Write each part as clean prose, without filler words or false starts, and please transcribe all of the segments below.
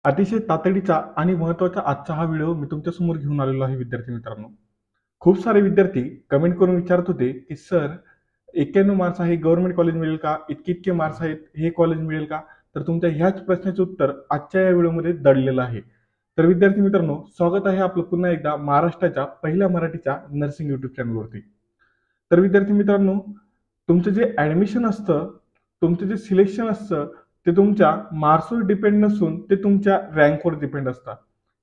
अतिशय तातडीचा आणि महत्त्वाचा आजचा हा व्हिडिओ मी तुमच्यासमोर घेऊन आलेलो आहे विद्यार्थी मित्रांनो. खूप सारे विद्यार्थी कमेंट करून विचारत होते की सर 91 मार्क्स आहे गव्हर्नमेंट कॉलेज मिळेल का, इतके इतके मार्क्स आहेत हे कॉलेज मिळेल का. तर तुमच्या ह्याच प्रश्नाचे उत्तर आजच्या या व्हिडिओमध्ये दडलेलं आहे. तर विद्यार्थी मित्रांनो, स्वागत आहे आपलं पुन्हा एकदा महाराष्ट्राच्या पहिल्या मराठीच्या नर्सिंग युट्यूब चॅनलवरती. तर विद्यार्थी मित्रांनो, तुमचं जे ऍडमिशन असतं, तुमचं जे सिलेक्शन असतं ते तुमच्या मार्क्सवर डिपेंड नसून ते तुमच्या रँकवर डिपेंड असतात.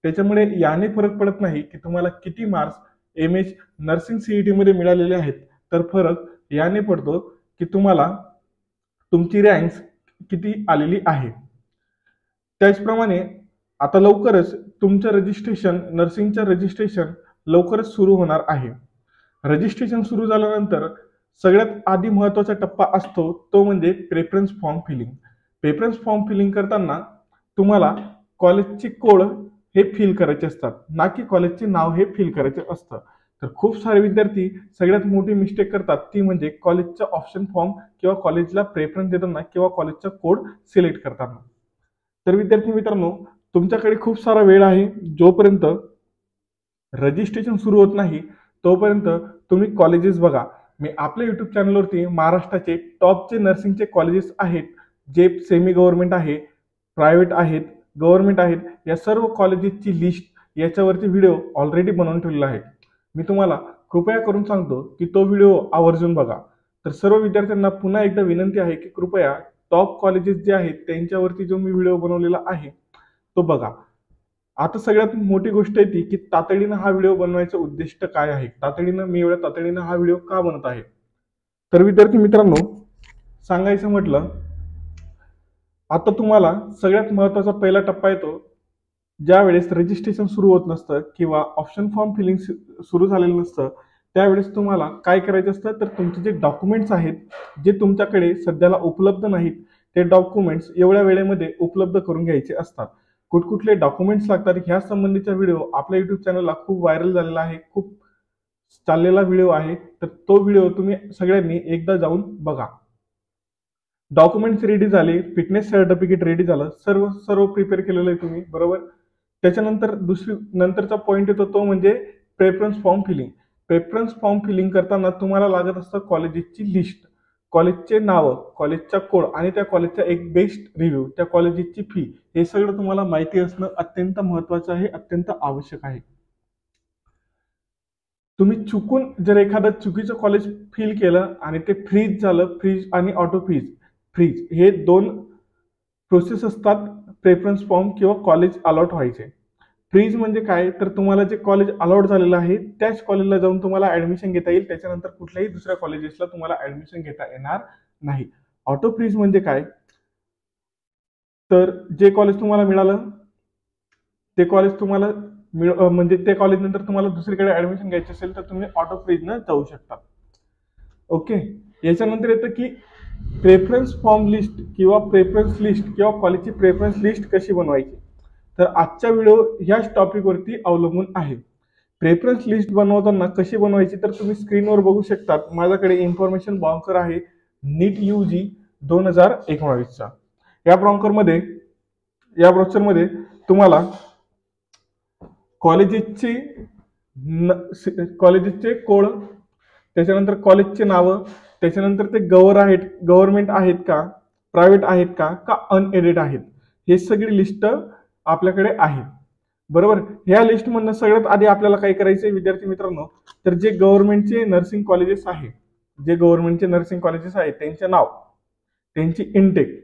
त्याच्यामुळे याने फरक पडत नाही की तुम्हाला किती मार्क्स एमएच नर्सिंग सीईटी मध्ये मिळालेले आहेत, तर फरक याने पडतो की तुम्हाला तुमची रँक्स किती आलेली आहे. त्याचप्रमाणे आता लवकरच तुमचं रजिस्ट्रेशन, नर्सिंगचं रजिस्ट्रेशन लवकरच सुरू होणार आहे. रजिस्ट्रेशन सुरू झाल्यानंतर सगळ्यात आधी महत्त्वाचा टप्पा असतो तो म्हणजे preference form filling. Preference form filling करताना तुम्हाला कॉलेजचे कोड हे फिल करायचे असतात, ना की कॉलेजचे नाव हे फिल करायचे असतं. तर खूप सारे विद्यार्थी सगळ्यात मोठी मिस्टेक करतात ती म्हणजे कॉलेजचा ऑप्शन फॉर्म किंवा कॉलेजला प्रेफरन्स देताना किंवा कॉलेजचा कोड सिलेक्ट करताना. तर विद्यार्थी मित्रांनो, तुमच्याकडे खूप सारा वेळ आहे. जोपर्यंत रजिस्ट्रेशन सुरू होत नाही तोपर्यंत तुम्ही कॉलेजेस बघा. मी आपल्या युट्यूब चॅनलवरती महाराष्ट्राचे टॉपचे नर्सिंगचे कॉलेजेस आहेत, जे सेमी गव्हर्नमेंट आहे, प्रायव्हेट आहेत, गव्हर्नमेंट आहेत, या सर्व कॉलेजेसची लिस्ट याच्यावरती व्हिडिओ ऑलरेडी बनवून ठेवलेला आहे. मी तुम्हाला कृपया करून सांगतो की तो व्हिडिओ आवर्जून बघा. तर सर्व विद्यार्थ्यांना पुन्हा एकदा विनंती आहे की कृपया टॉप कॉलेजेस जे आहेत त्यांच्यावरती जो मी व्हिडिओ बनवलेला आहे तो बघा. आता सगळ्यात मोठी गोष्ट आहे ती की तातडीनं हा व्हिडिओ बनवायचं उद्दिष्ट काय आहे, मी एवढ्या तातडीनं हा व्हिडिओ का बनवत आहे. तर विद्यार्थी मित्रांनो, सांगायचं म्हटलं, आता तुम्हाला सगळ्यात महत्त्वाचा पहिला टप्पा येतो ज्यावेळेस रजिस्ट्रेशन सुरू होत नसतं किंवा ऑप्शन फॉर्म फिलिंग सुरू झालेलं नसतं. त्यावेळेस तुम्हाला काय करायचं असतं, तर तुमचे जे डॉक्युमेंट्स आहेत जे तुमच्याकडे सध्याला उपलब्ध नाहीत ते डॉक्युमेंट्स एवढ्या वेळेमध्ये उपलब्ध करून घ्यायचे असतात. कुठकुठले डॉक्युमेंट्स लागतात ह्या संबंधीचा व्हिडिओ आपल्या युट्यूब चॅनलला खूप व्हायरल झालेला आहे, खूप चाललेला व्हिडिओ आहे. तर तो व्हिडिओ तुम्ही सगळ्यांनी एकदा जाऊन बघा. डॉक्युमेंट्स रेडी झाले, फिटनेस सर्टिफिकेट रेडी झालं, सर्व सर्व प्रिपेअर केलेलं आहे तुम्ही, बरोबर. त्याच्यानंतर नंतरचा पॉईंट येतो तो म्हणजे preference form filling. Preference form filling करताना तुम्हाला लागत असतं कॉलेजेसची लिस्ट, कॉलेजचे नावं, कॉलेजचा कोड आणि त्या कॉलेजचा एक बेस्ट रिव्ह्यू, त्या कॉलेजची फी. हे सगळं तुम्हाला माहिती असणं अत्यंत महत्त्वाचं आहे, अत्यंत आवश्यक आहे. तुम्ही चुकून जर एखादं चुकीचं कॉलेज फिल केलं आणि ते फ्रीज झालं, फ्रीज आणि ऑटो फ्रीज हे दोन प्रोसेस असतात प्रेफरन्स फॉर्म किंवा कॉलेज अलॉट व्हायचे. फ्रीज म्हणजे काय, तर तुम्हाला जे कॉलेज अलॉट झालेलं आहे त्याच कॉलेजला जाऊन तुम्हाला ऍडमिशन घेता येईल, त्याच्यानंतर कुठल्याही दुसऱ्या कॉलेजेसला तुम्हाला ऍडमिशन घेता येणार नाही. ऑटो फ्रीज म्हणजे काय, तर जे कॉलेज तुम्हाला मिळालं ते कॉलेज तुम्हाला म्हणजे ते कॉलेज नंतर तुम्हाला दुसरीकडे ऍडमिशन घ्यायचे असेल तर तुम्ही ऑटो फ्रीजनं जाऊ शकता. ओके. याच्यानंतर येतं की प्रेफरन्स फॉर्म लिस्ट किंवा प्रेफरन्स लिस्ट किंवा कॉलेजची प्रेफरन्स लिस्ट कशी बनवायची. तर आजचा व्हिडिओ ह्याच टॉपिकवरती अवलंबून आहे. प्रेफरन्स लिस्ट बनवताना कशी बनवायची तर तुम्ही स्क्रीनवर बघू शकता. माझ्याकडे इन्फॉर्मेशन ब्राउचर आहे नीट UG 2019चा. या ब्राउचरमध्ये तुम्हाला कॉलेजेसचे कोड, त्याच्यानंतर कॉलेजचे नावं, त्याच्यानंतर ते गव्हर्नमेंट आहेत का, प्रायव्हेट आहेत का अनएडेड आहेत, हे सगळी लिस्ट आपल्याकडे आहे, बरोबर. ह्या लिस्टमधनं सगळ्यात आधी आपल्याला काय करायचंय विद्यार्थी मित्रांनो, तर जे गव्हर्नमेंटचे नर्सिंग कॉलेजेस आहेत त्यांचे नाव, त्यांची इनटेक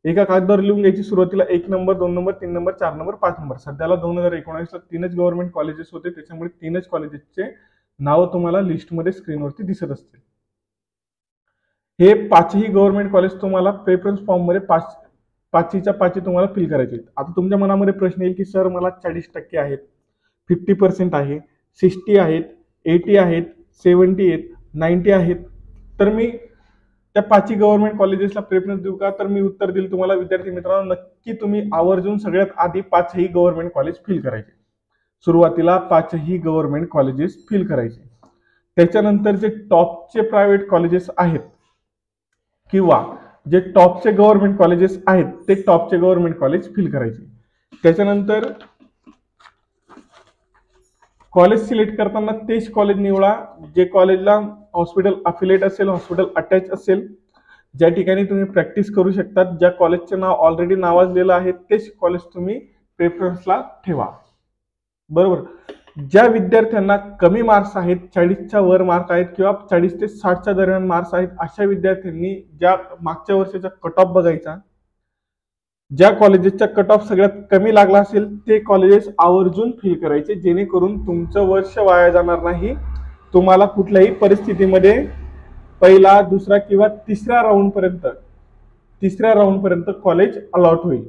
एका कागदावर लिहून घ्यायची. सुरुवातीला 1 number, 2 number, 3 number, 4 number, 5 number. सध्याला 2019ला 3च गव्हर्नमेंट कॉलेजेस होते, त्याच्यामुळे 3च कॉलेजेसचे नाव तुम्हाला लिस्टमध्ये स्क्रीनवरती दिसत असतील. हे 5ही गव्हर्नमेंट कॉलेज तुम्हाला प्रेफरन्स फॉर्म मध्ये 5च्या 5 तुम्हाला फिल करायचे. आता तुमच्या मनामध्ये प्रश्न येईल की सर मला 40% आहेत, 50% आहे, 60 आहेत, 80 आहेत, 70 आहेत, 90 आहेत, तर मी त्या 5ही गव्हर्नमेंट कॉलेजेसला प्रेफरन्स देऊ का. तर मी उत्तर देईल तुम्हाला विद्यार्थी मित्रांनो, नक्की तुम्ही आवर्जून सगळ्यात आधी 5ही गव्हर्नमेंट कॉलेज फिल करायचे. सुरुवातीला 5ही गव्हर्नमेंट कॉलेजेस फिल करायचे. त्याच्यानंतर जे टॉपचे प्रायव्हेट कॉलेजेस आहेत किंवा जे टॉपचे गव्हर्नमेंट कॉलेजेस आहेत ते टॉपचे गव्हर्नमेंट कॉलेज फिल करायचे. त्याच्यानंतर कॉलेज सिलेक्ट करताना तेच कॉलेज निवडा जे कॉलेजला हॉस्पिटल अफिलेट असेल, हॉस्पिटल अटॅच असेल, ज्या ठिकाणी तुम्ही प्रॅक्टिस करू शकतात, ज्या कॉलेजचे नाव ऑलरेडी नावाजलेलं आहे तेच कॉलेज तुम्ही प्रेफरन्सला ठेवा. बरोबर. ज्या विद्यार्थ्यांना कमी मार्क्स आहेत, 40च्या वर मार्क आहेत किंवा 40 ते 60च्या दरम्यान मार्क्स आहेत, अशा विद्यार्थ्यांनी ज्या मागच्या वर्षाचा कट ऑफ बघायचा, ज्या कॉलेजेसचा कट ऑफ सगळ्यात कमी लागला असेल ते कॉलेजेस आवर्जून फिल करायचे, जेणेकरून तुमचं वर्ष वाया जाणार नाही. तुम्हाला कुठल्याही परिस्थितीमध्ये पहिला, दुसरा किंवा तिसऱ्या राऊंड पर्यंत कॉलेज अलॉट होईल.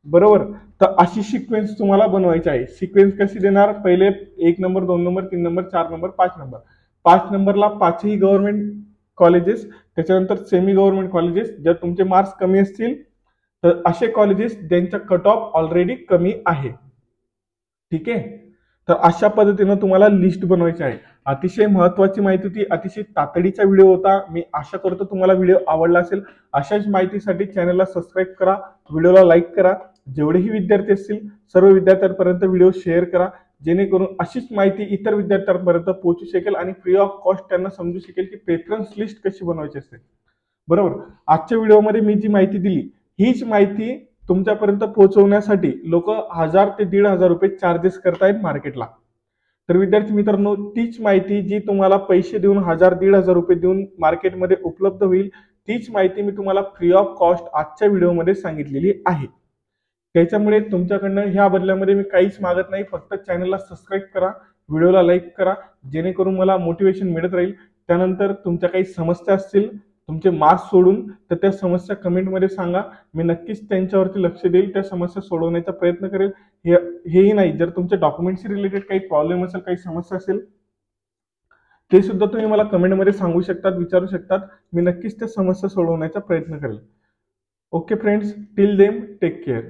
बरोबर. तर अशी सिक्वेन्स तुम्हाला बनवायची आहे. सिक्वेन्स कशी देणार? पहिले 1 number, 2 number, 3 number, 4 number, 5 number. 5 नंबरला 5ही गव्हर्नमेंट कॉलेजेस, त्याच्यानंतर सेमी गव्हर्नमेंट कॉलेजेस. जर तुमचे मार्क्स कमी असतील तर असे कॉलेजेस ज्यांचा कट ऑफ ऑलरेडी कमी आहे. ठीक आहे. तर अशा पद्धतीनं तुम्हाला लिस्ट बनवायची आहे. अतिशय महत्वाची माहिती होती, अतिशय तातडीचा व्हिडिओ होता. मी आशा करतो तुम्हाला व्हिडिओ आवडला असेल. अशाच माहितीसाठी चॅनलला सबस्क्राईब करा, व्हिडिओला लाईक करा. जेवढेही विद्यार्थी असतील सर्व विद्यार्थ्यांपर्यंत व्हिडिओ शेअर करा, जेणेकरून अशीच माहिती इतर विद्यार्थ्यांपर्यंत पोहोचू शकेल आणि फ्री ऑफ कॉस्ट त्यांना समजू शकेल की प्रेफरन्स लिस्ट कशी बनवायची असते. बरोबर. आजच्या व्हिडिओमध्ये मी जी माहिती दिली हीच माहिती तुमच्यापर्यंत पोहोचवण्यासाठी लोक 1000 ते 1500 रुपये चार्जेस करतायत मार्केटला. तर विद्यार्थी मित्रांनो, तीच माहिती जी तुम्हाला पैसे देऊन 1000-1500 रुपये देऊन मार्केटमध्ये उपलब्ध होईल, तीच माहिती मी तुम्हाला फ्री ऑफ कॉस्ट आजच्या व्हिडिओमध्ये सांगितलेली आहे. त्याच्यामुळे तुमच्याकडनं ह्या बदल्यामध्ये मी काहीच मागत नाही, फक्त चॅनलला सबस्क्राईब करा, व्हिडिओला लाईक करा, जेणेकरून मला मोटिवेशन मिळत राहील. त्यानंतर तुमच्या काही समस्या असतील तुमचे मार्क्स सोडून, तर त्या समस्या कमेंटमध्ये सांगा. मी नक्कीच त्यांच्यावरती लक्ष देईल, त्या समस्या सोडवण्याचा प्रयत्न करेल. हेही नाही, जर तुमच्या डॉक्युमेंटशी रिलेटेड काही प्रॉब्लेम असेल, काही समस्या असेल, ते सुद्धा तुम्ही मला कमेंटमध्ये सांगू शकतात, विचारू शकतात. मी नक्कीच त्या समस्या सोडवण्याचा प्रयत्न करेल. Okay friends, till then take care.